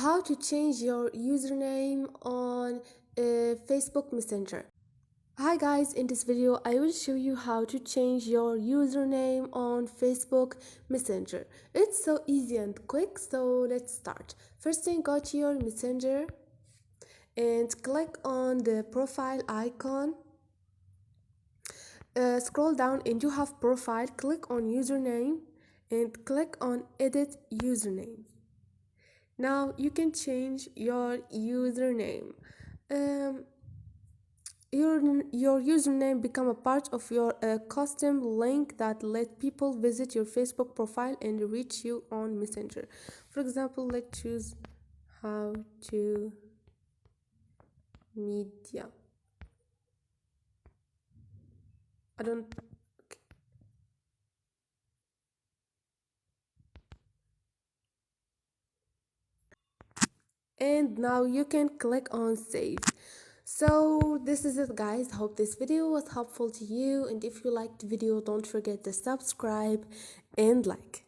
how to change your username on Facebook Messenger. Hi guys, in this video I will show you how to change your username on Facebook Messenger. It's so easy and quick, so let's start. First thing, go to your Messenger and click on the profile icon. Scroll down and you have profile, click on username and click on edit username. Now you can change your username. Your username become a part of your custom link that let people visit your Facebook profile and reach you on Messenger. For example, let's choose how to media. I don't and now you can click on save. So this is it guys, hope this video was helpful to you, and if you liked the video don't forget to subscribe and like.